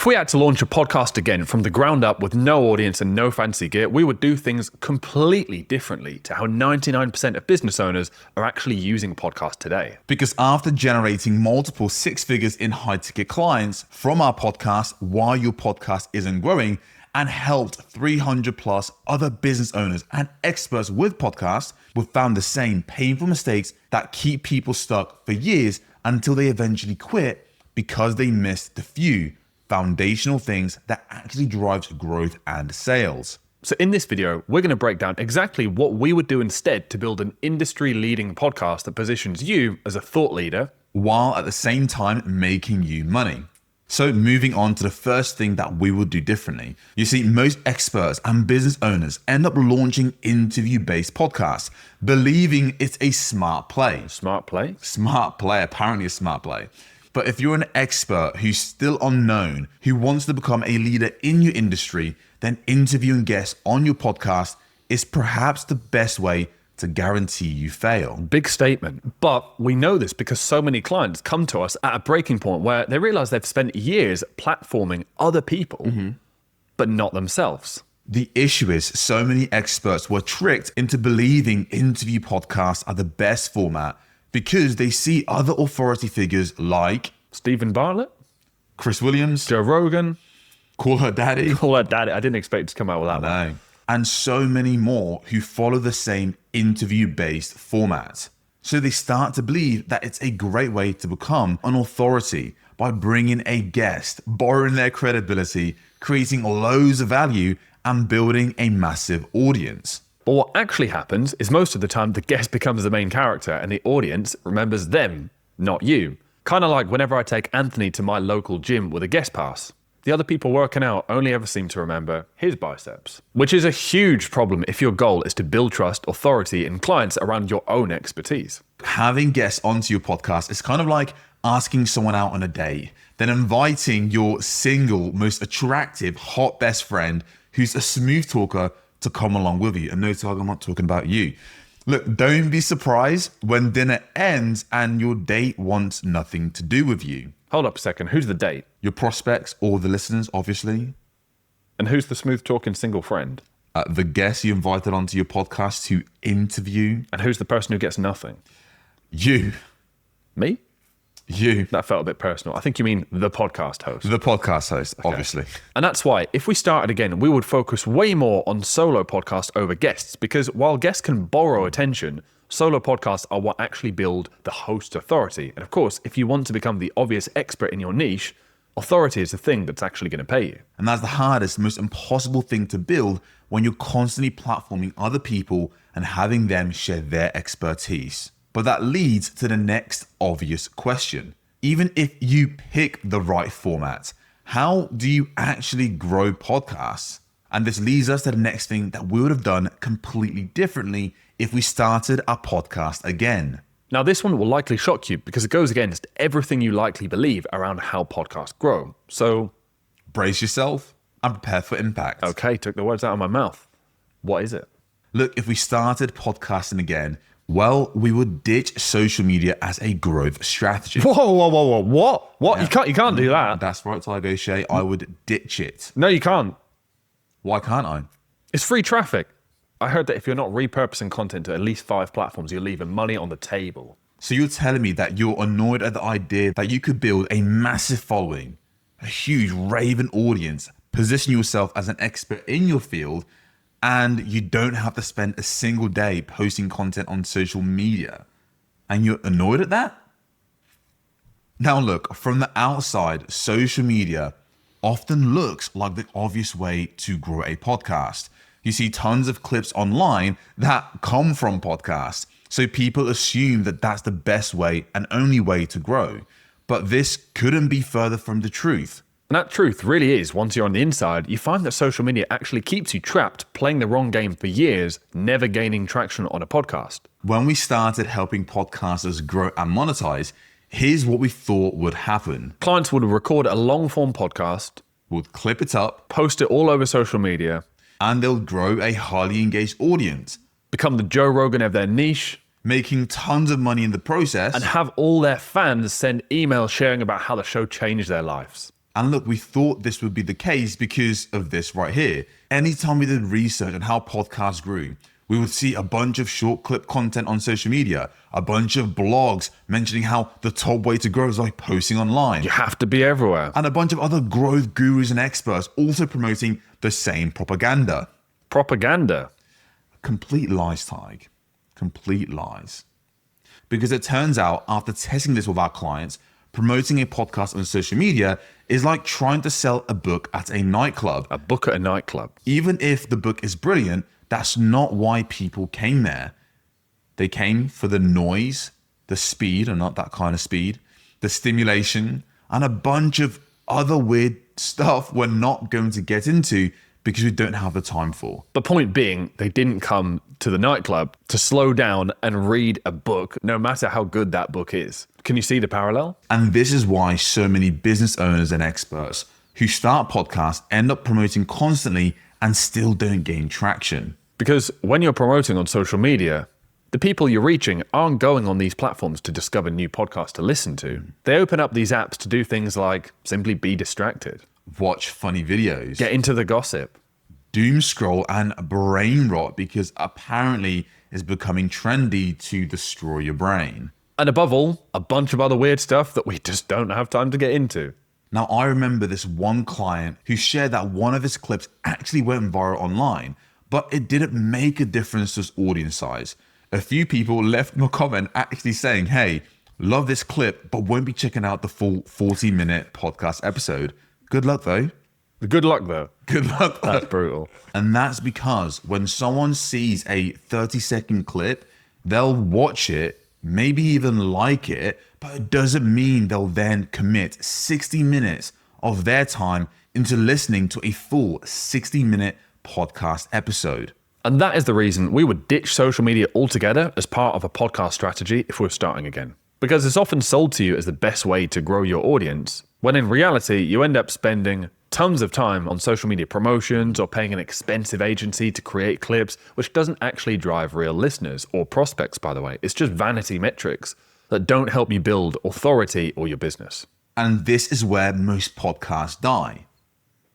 we had to launch a podcast again from the ground up with no audience and no fancy gear, we would do things completely differently to how 99% of business owners are actually using podcasts today. Because after generating multiple six figures in high-ticket clients from our podcast while your podcast isn't growing, and helped 300 plus other business owners and experts with podcasts, we've found the same painful mistakes that keep people stuck for years until they eventually quit because they missed the few foundational things that actually drives growth and sales. So in this video, we're going to break down exactly what we would do instead to build an industry-leading podcast that positions you as a thought leader, while at the same time making you money. So moving on to the first thing that we will do differently. You see, most experts and business owners end up launching interview-based podcasts, believing it's a smart play. Smart play? Smart play, apparently a smart play. But if you're an expert who's still unknown, who wants to become a leader in your industry, then interviewing guests on your podcast is perhaps the best way to guarantee you fail. Big statement. But we know this because so many clients come to us at a breaking point where they realize they've spent years platforming other people, but not themselves. The issue is so many experts were tricked into believing interview podcasts are the best format because they see other authority figures like Stephen Bartlett, Chris Williams, Joe Rogan. Call Her Daddy. Call Her Daddy. I didn't expect it to come out with that one. No. And so many more who follow the same interview-based format. So they start to believe that it's a great way to become an authority by bringing a guest, borrowing their credibility, creating loads of value, and building a massive audience. But what actually happens is most of the time the guest becomes the main character and the audience remembers them, not you. Kind of like whenever I take Anthony to my local gym with a guest pass. The other people working out only ever seem to remember his biceps, which is a huge problem if your goal is to build trust, authority, and clients around your own expertise. Having guests onto your podcast is kind of like asking someone out on a date, then inviting your single, most attractive, hot best friend who's a smooth talker to come along with you. And no, Tug, I'm not talking about you. Look, don't be surprised when dinner ends and your date wants nothing to do with you. Hold up a second, who's the date? Your prospects or the listeners, obviously. And who's the smooth talking single friend? The guest you invited onto your podcast to interview. And who's the person who gets nothing? You. Me? You. That felt a bit personal. I think you mean the podcast host. The podcast host, obviously. And that's why, if we started again, we would focus way more on solo podcasts over guests, because while guests can borrow attention, solo podcasts are what actually build the host authority. And of course, if you want to become the obvious expert in your niche, authority is the thing that's actually going to pay you. And that's the hardest, most impossible thing to build when you're constantly platforming other people and having them share their expertise. But that leads to the next obvious question. Even if you pick the right format, how do you actually grow podcasts? And this leads us to the next thing that we would have done completely differently if we started our podcast again. Now, this one will likely shock you because it goes against everything you likely believe around how podcasts grow. So brace yourself and prepare for impact. Okay, took the words out of my mouth. What is it? Look, if we started podcasting again, well, we would ditch social media as a growth strategy. Whoa, what? Yeah. You can't do that. That's right, Tiger O'Shea. I would ditch it. No, you can't. Why can't I? It's free traffic. I heard that if you're not repurposing content to at least 5 platforms, you're leaving money on the table. So you're telling me that you're annoyed at the idea that you could build a massive following, a huge raving audience, position yourself as an expert in your field, and you don't have to spend a single day posting content on social media, and you're annoyed at that? Now look, from the outside, social media often looks like the obvious way to grow a podcast. You see tons of clips online that come from podcasts. So people assume that that's the best way and only way to grow. But this couldn't be further from the truth. And that truth really is, once you're on the inside, you find that social media actually keeps you trapped, playing the wrong game for years, never gaining traction on a podcast. When we started helping podcasters grow and monetize, here's what we thought would happen. Clients would record a long-form podcast, Would clip it up, post it all over social media, and they'll grow a highly engaged audience, become the Joe Rogan of their niche, making tons of money in the process, and have all their fans send emails sharing about how the show changed their lives. And look, we thought this would be the case because of this right here. Anytime we did research on how podcasts grew, we would see a bunch of short clip content on social media, a bunch of blogs mentioning how the top way to grow is like posting online. You have to be everywhere. And a bunch of other growth gurus and experts also promoting the same propaganda. Propaganda. Complete lies, Tig. Complete lies. Because it turns out, after testing this with our clients, promoting a podcast on social media is like trying to sell a book at a nightclub. A book at a nightclub. Even if the book is brilliant, that's not why people came there. They came for the noise, the speed, and not that kind of speed, the stimulation, and a bunch of other weird stuff we're not going to get into because we don't have the time for. The point being, they didn't come to the nightclub to slow down and read a book, no matter how good that book is. Can you see the parallel? And this is why so many business owners and experts who start podcasts end up promoting constantly and still don't gain traction. Because when you're promoting on social media, the people you're reaching aren't going on these platforms to discover new podcasts to listen to. They open up these apps to do things like simply be distracted, Watch funny videos, get into the gossip, doom scroll, and brain rot because apparently it's becoming trendy to destroy your brain. and above all, a bunch of other weird stuff that we just don't have time to get into. Now, I remember this one client who shared that one of his clips actually went viral online, but it didn't make a difference to his audience size. A few people left him a comment actually saying, hey, love this clip, but won't be checking out the full 40-minute podcast episode. Good luck, though. Good luck, though. Good luck, though. That's brutal. And that's because when someone sees a 30-second clip, they'll watch it, maybe even like it, but it doesn't mean they'll then commit 60 minutes of their time into listening to a full 60-minute podcast episode. And that is the reason we would ditch social media altogether as part of a podcast strategy if we were starting again. Because it's often sold to you as the best way to grow your audience, when in reality, you end up spending tons of time on social media promotions or paying an expensive agency to create clips, which doesn't actually drive real listeners or prospects, by the way. It's just vanity metrics that don't help you build authority or your business. And this is where most podcasts die.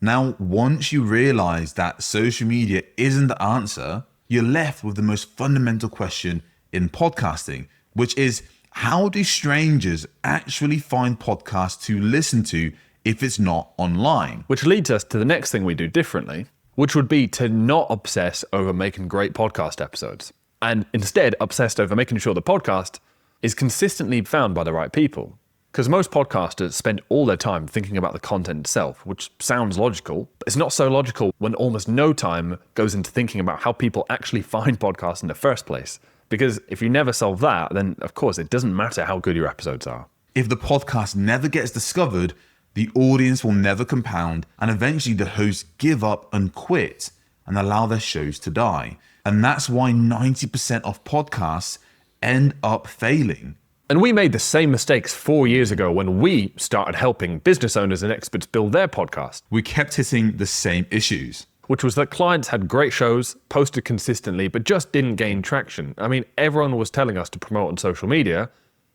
Now, once you realize that social media isn't the answer, you're left with the most fundamental question in podcasting, which is, how do strangers actually find podcasts to listen to if it's not online? Which leads us to the next thing we do differently, which would be to not obsess over making great podcast episodes, and instead obsessed over making sure the podcast is consistently found by the right people. Because most podcasters spend all their time thinking about the content itself, which sounds logical, but it's not so logical when almost no time goes into thinking about how people actually find podcasts in the first place. Because if you never solve that, then of course it doesn't matter how good your episodes are. If the podcast never gets discovered, the audience will never compound, and eventually the hosts give up and quit and allow their shows to die. And that's why 90% of podcasts end up failing. And we made the same mistakes 4 years ago when we started helping business owners and experts build their podcast. We kept hitting the same issues. Which was that clients had great shows, posted consistently, but just didn't gain traction. I mean, everyone was telling us to promote on social media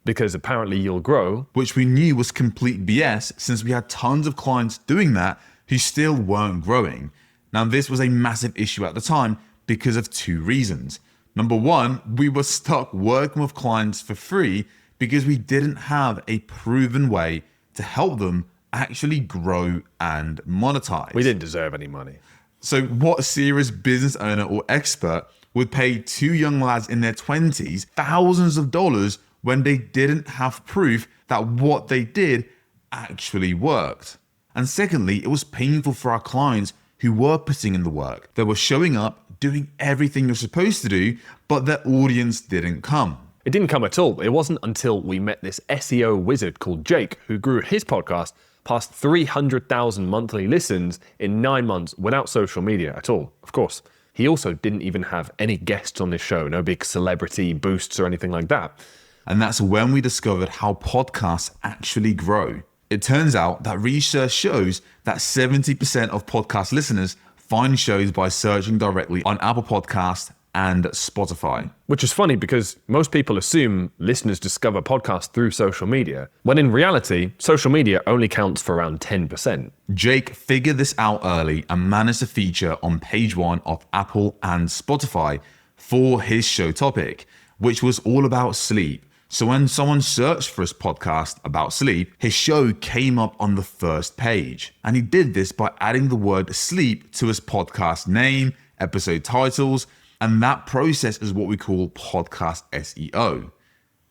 because apparently you'll grow. Which we knew was complete BS since we had tons of clients doing that who still weren't growing. Now, this was a massive issue at the time because of two reasons. Number one, we were stuck working with clients for free because we didn't have a proven way to help them actually grow and monetize. We didn't deserve any money. So what serious business owner or expert would pay two young lads in their 20s thousands of dollars when they didn't have proof that what they did actually worked? And secondly, it was painful for our clients who were putting in the work. They were showing up, doing everything you're supposed to do, but their audience didn't come. It didn't come at all. It wasn't until we met this SEO wizard called Jake, who grew his podcast past 300,000 monthly listens in 9 months without social media at all. Of course, he also didn't even have any guests on this show, no big celebrity boosts or anything like that. And that's when we discovered how podcasts actually grow. It turns out that research shows that 70% of podcast listeners find shows by searching directly on Apple Podcasts and Spotify. Which is funny because most people assume listeners discover podcasts through social media, when in reality, social media only counts for around 10%. Jake figured this out early and managed to feature on page 1 of Apple and Spotify for his show topic, which was all about sleep. So when someone searched for his podcast about sleep, his show came up on the first page. And he did this by adding the word sleep to his podcast name, episode titles, and that process is what we call podcast SEO.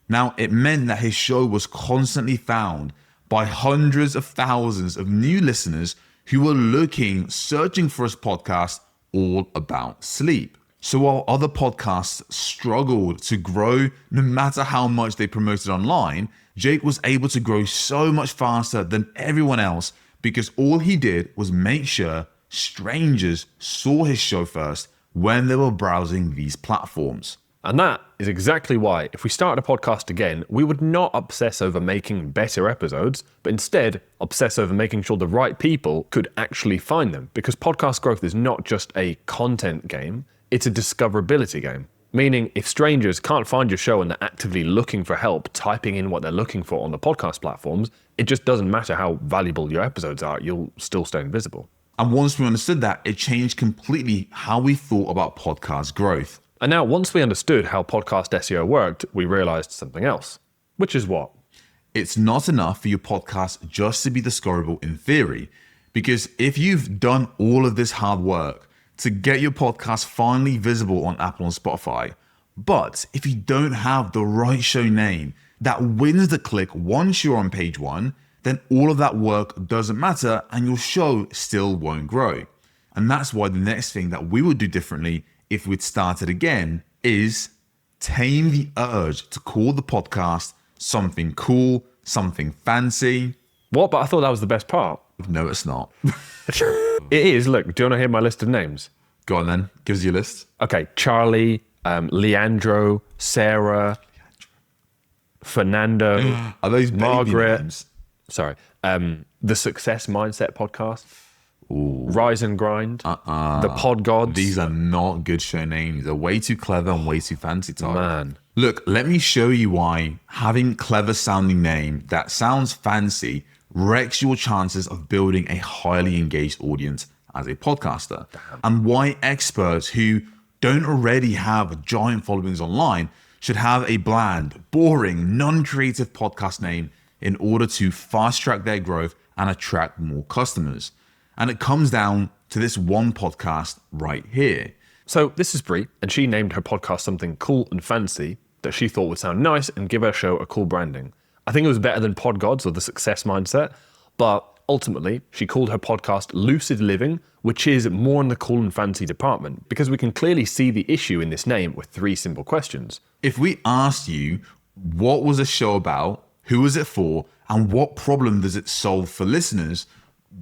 Now, it meant that his show was constantly found by hundreds of thousands of new listeners who were searching for his podcast all about sleep. So while other podcasts struggled to grow no matter how much they promoted online, Jake was able to grow so much faster than everyone else because all he did was make sure strangers saw his show first when they were browsing these platforms. And that is exactly why, if we started a podcast again, we would not obsess over making better episodes, but instead obsess over making sure the right people could actually find them. Because podcast growth is not just a content game, it's a discoverability game. Meaning, if strangers can't find your show and they're actively looking for help typing in what they're looking for on the podcast platforms, it just doesn't matter how valuable your episodes are, you'll still stay invisible. And once we understood that, it changed completely how we thought about podcast growth. And now, once we understood how podcast SEO worked, we realized something else. Which is what? It's not enough for your podcast just to be discoverable in theory. Because if you've done all of this hard work to get your podcast finally visible on Apple and Spotify, but if you don't have the right show name that wins the click once you're on page 1, then all of that work doesn't matter and your show still won't grow. And that's why the next thing that we would do differently if we'd started again is tame the urge to call the podcast something cool, something fancy. What? But I thought that was the best part. No, it's not. It is. Look, do you want to hear my list of names? Go on then, give us your list. Okay, Charlie, Leandro, Sarah, Fernando, Are those Margaret, baby names? Sorry, the Success Mindset podcast, Rise and Grind, the Pod Gods. These are not good show names. They're way too clever and way too fancy, Tyler. Man. Look, let me show you why having clever sounding name that sounds fancy wrecks your chances of building a highly engaged audience as a podcaster. And why experts who don't already have giant followings online should have a bland, boring, non-creative podcast name in order to fast track their growth and attract more customers. And it comes down to this one podcast right here. So this is Brie, and she named her podcast something cool and fancy that she thought would sound nice and give her show a cool branding. I think it was better than Pod Gods or the Success Mindset, but ultimately she called her podcast Lucid Living, which is more in the cool and fancy department, because we can clearly see the issue in this name with 3 simple questions. If we asked you, what was the show about? Who was it for? And what problem does it solve for listeners?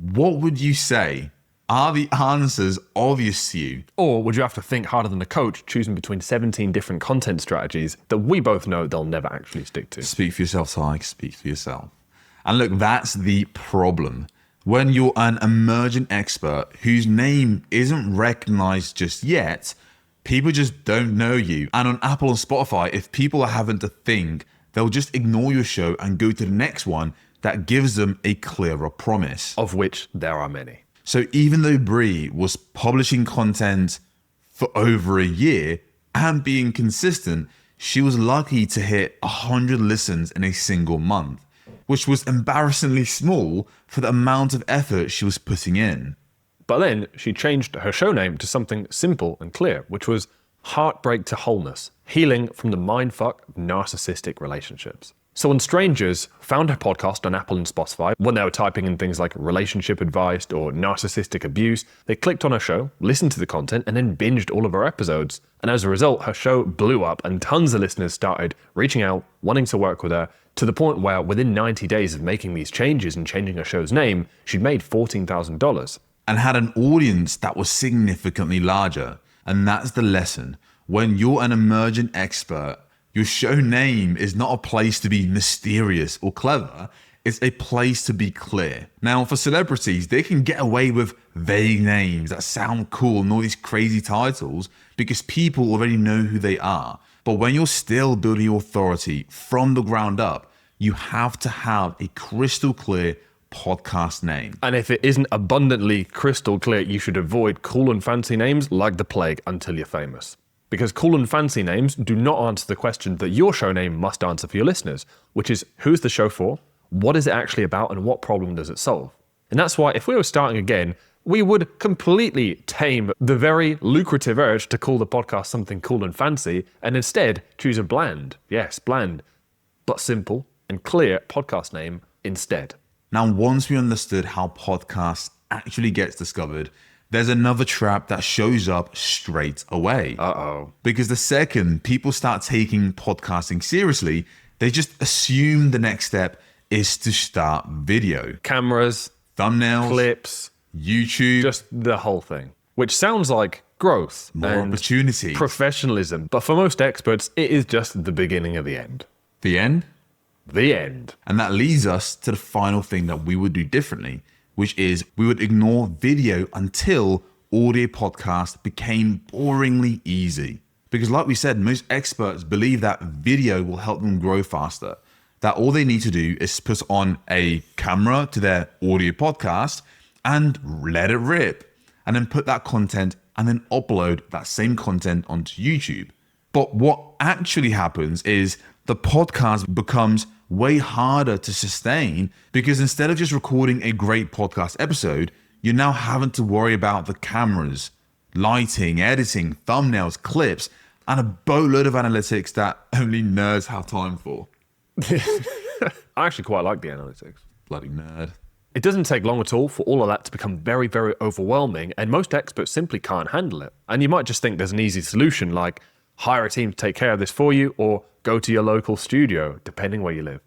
What would you say? Are the answers obvious to you? Or would you have to think harder than a coach choosing between 17 different content strategies that we both know they'll never actually stick to? Speak for yourself, Tyke. Speak for yourself. And look, that's the problem. When you're an emerging expert whose name isn't recognized just yet, people just don't know you. And on Apple and Spotify, if people are having to think, they'll just ignore your show and go to the next one that gives them a clearer promise. Of which there are many. So even though Brie was publishing content for over a year and being consistent, she was lucky to hit 100 listens in a single month, which was embarrassingly small for the amount of effort she was putting in. But then she changed her show name to something simple and clear, which was Heartbreak to Wholeness, healing from the mindfuck of narcissistic relationships. So when strangers found her podcast on Apple and Spotify, when they were typing in things like relationship advice or narcissistic abuse, they clicked on her show, listened to the content, and then binged all of her episodes. And as a result, her show blew up and tons of listeners started reaching out, wanting to work with her, to the point where within 90 days of making these changes and changing her show's name, she'd made $14,000. And had an audience that was significantly larger. And that's the lesson. When you're an emergent expert, your show name is not a place to be mysterious or clever. It's a place to be clear. Now, for celebrities, they can get away with vague names that sound cool and all these crazy titles because people already know who they are. But when you're still building your authority from the ground up, you have to have a crystal clear podcast name. And if it isn't abundantly crystal clear, you should avoid cool and fancy names like the plague until you're famous. Because cool and fancy names do not answer the question that your show name must answer for your listeners, which is who's the show for, what is it actually about, and what problem does it solve? And that's why if we were starting again, we would completely tame the very lucrative urge to call the podcast something cool and fancy and instead choose a bland, yes, bland, but simple and clear podcast name instead. Now, once we understood how podcasts actually gets discovered, there's another trap that shows up straight away. Because the second people start taking podcasting seriously, they just assume the next step is to start video. Cameras, thumbnails, clips, YouTube, just the whole thing, which sounds like growth, more opportunity, professionalism. But for most experts, it is just the beginning of the end. The end? The end. And that leads us to the final thing that we would do differently, which is we would ignore video until audio podcast became boringly easy. Because like we said, most experts believe that video will help them grow faster. That all they need to do is put on a camera to their audio podcast and let it rip. And then put that content and then upload that same content onto YouTube. But what actually happens is the podcast becomes way harder to sustain because instead of just recording a great podcast episode, you're now having to worry about the cameras, lighting, editing, thumbnails, clips, and a boatload of analytics that only nerds have time for. I actually quite like the analytics. Bloody nerd. It doesn't take long at all for all of that to become very, very overwhelming, and most experts simply can't handle it. And you might just think there's an easy solution like hire a team to take care of this for you, or go to your local studio, depending where you live,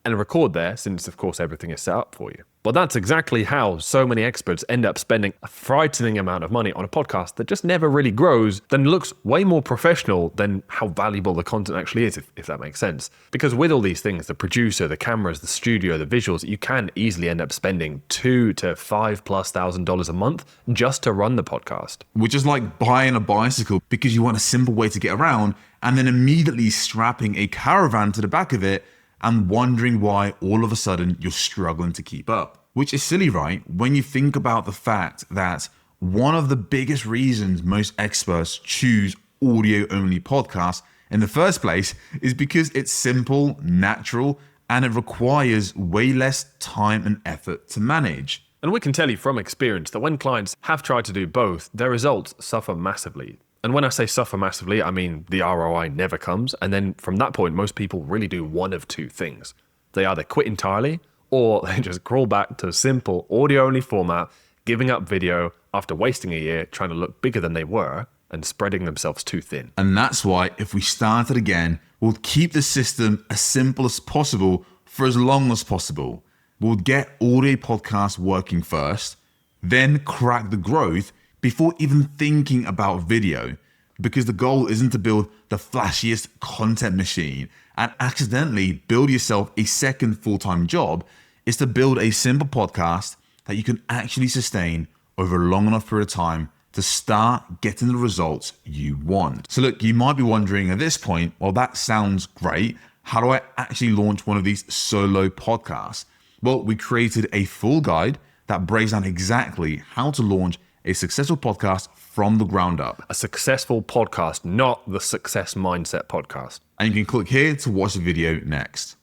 and record there since, of course, everything is set up for you. But that's exactly how so many experts end up spending a frightening amount of money on a podcast that just never really grows, then looks way more professional than how valuable the content actually is, if that makes sense. Because with all these things, the producer, the cameras, the studio, the visuals, you can easily end up spending $2,000 to $5,000+ a month just to run the podcast. Which is like buying a bicycle because you want a simple way to get around and then immediately strapping a caravan to the back of it and wondering why all of a sudden you're struggling to keep up. Which is silly, right? When you think about the fact that one of the biggest reasons most experts choose audio-only podcasts in the first place is because it's simple, natural, and it requires way less time and effort to manage. And we can tell you from experience that when clients have tried to do both, their results suffer massively. And when I say suffer massively, I mean the ROI never comes. And then from that point, most people really do one of two things. They either quit entirely or they just crawl back to simple audio-only format, giving up video after wasting a year trying to look bigger than they were and spreading themselves too thin. And that's why if we started again, we'll keep the system as simple as possible for as long as possible. We'll get audio podcasts working first, then crack the growth before even thinking about video, because the goal isn't to build the flashiest content machine and accidentally build yourself a second full-time job. It's to build a simple podcast that you can actually sustain over a long enough period of time to start getting the results you want. So look, you might be wondering at this point, well, that sounds great. How do I actually launch one of these solo podcasts? Well, we created a full guide that breaks down exactly how to launch a successful podcast from the ground up. A successful podcast, not the Success Mindset podcast. And you can click here to watch the video next.